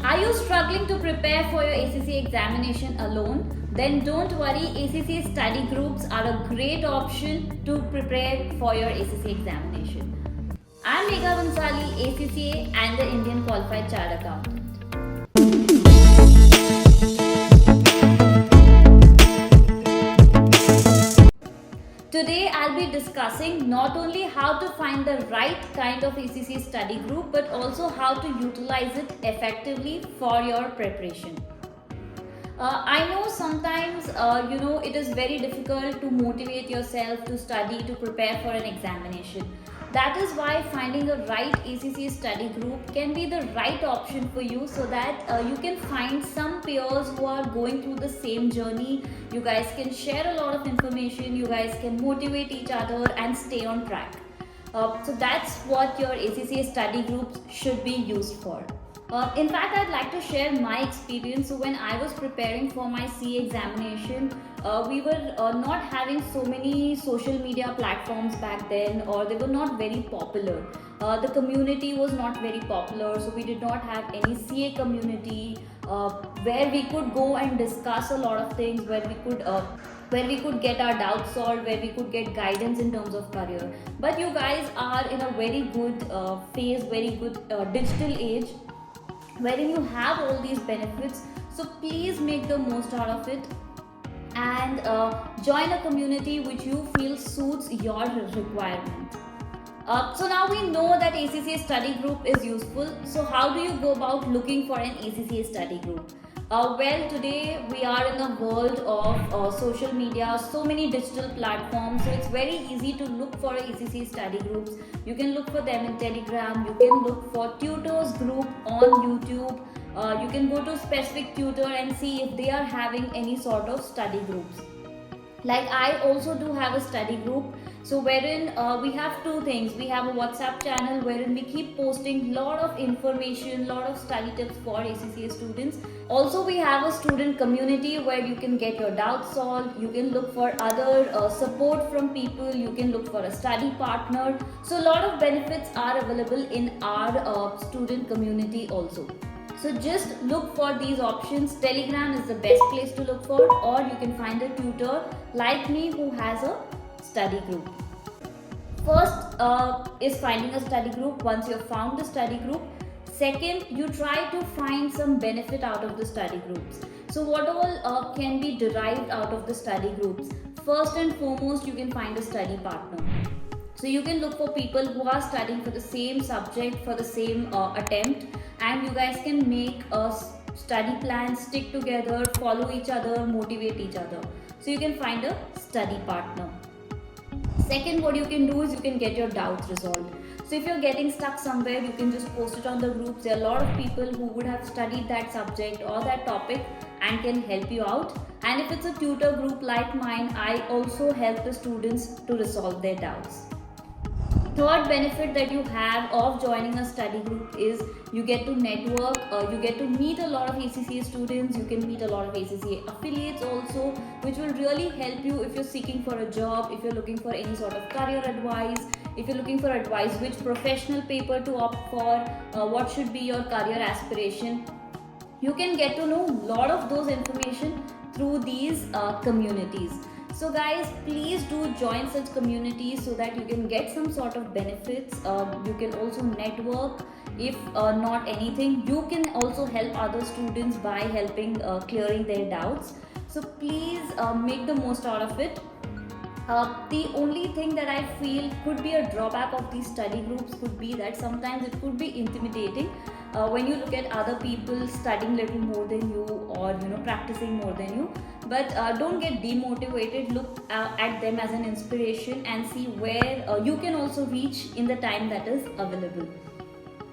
Are you struggling to prepare for your ACCA examination alone? Then don't worry, ACCA study groups are a great option to prepare for your ACCA examination. I'm Megha Bansali, ACCA and the Indian Qualified Chartered Accountant. Today I'll be discussing not only how to find the right kind of ACCA study group but also how to utilize it effectively for your preparation. I know sometimes it is very difficult to motivate yourself to study to prepare for an examination. That is why finding a right ACCA study group can be the right option for you, so that you can find some peers who are going through the same journey. You guys can share a lot of information, you guys can motivate each other and stay on track. So that's what your ACCA study groups should be used for. In fact, I'd like to share my experience. So when I was preparing for my CA examination, we were not having so many social media platforms back then, or they were not very popular. The community was not very popular, so we did not have any CA community where we could go and discuss a lot of things, where we could get our doubts solved, where we could get guidance in terms of career. But you guys are in a very good phase, very good digital age, wherein you have all these benefits. So please make the most out of it and join a community which you feel suits your requirement. So now we know that ACCA study group is useful. So how do you go about looking for an ACCA study group? Well, today we are in the world of social media, so many digital platforms, so it's very easy to look for ACCA study groups. You can look for them in Telegram, you can look for tutors group on YouTube, you can go to specific tutor and see if they are having any sort of study groups. Like I also do have a study group, so wherein we have two things. We have a WhatsApp channel wherein we keep posting lot of information, lot of study tips for ACCA students. Also we have a student community where you can get your doubts solved, you can look for other support from people, you can look for a study partner. So a lot of benefits are available in our student community also. So just look for these options. Telegram is the best place to look for, or you can find a tutor like me who has a study group. First is finding a study group. Once you've found the study group, second, you try to find some benefit out of the study groups. So what all can be derived out of the study groups? First and foremost, you can find a study partner. So you can look for people who are studying for the same subject, for the same attempt, and you guys can make a study plan, stick together, follow each other, motivate each other. So you can find a study partner. Second, what you can do is you can get your doubts resolved. So if you're getting stuck somewhere, you can just post it on the groups. There are a lot of people who would have studied that subject or that topic and can help you out. And if it's a tutor group like mine, I also help the students to resolve their doubts. Third benefit that you have of joining a study group is you get to network, you get to meet a lot of ACCA students, you can meet a lot of ACCA affiliates also, which will really help you if you're seeking for a job, if you're looking for any sort of career advice, if you're looking for advice which professional paper to opt for, what should be your career aspiration. You can get to know a lot of those information through these communities. So guys, please do join such communities so that you can get some sort of benefits. You can also network. If not anything, you can also help other students by helping clearing their doubts. So please make the most out of it. The only thing that I feel could be a drawback of these study groups could be that sometimes it could be intimidating when you look at other people studying little more than you, or practicing more than you. But don't get demotivated. Look at them as an inspiration and see where you can also reach in the time that is available.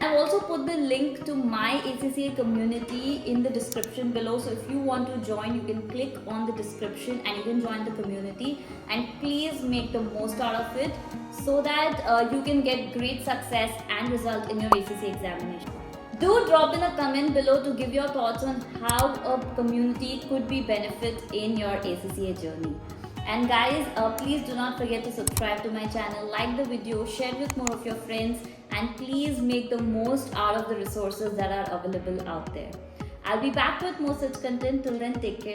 I've also put the link to my ACCA community in the description below. So if you want to join, you can click on the description and you can join the community. And please make the most out of it so that you can get great success and result in your ACCA examination. Do drop in a comment below to give your thoughts on how a community could be benefit in your ACCA journey. And guys, please do not forget to subscribe to my channel, like the video, share with more of your friends, and please make the most out of the resources that are available out there. I'll be back with more such content. Till then, take care.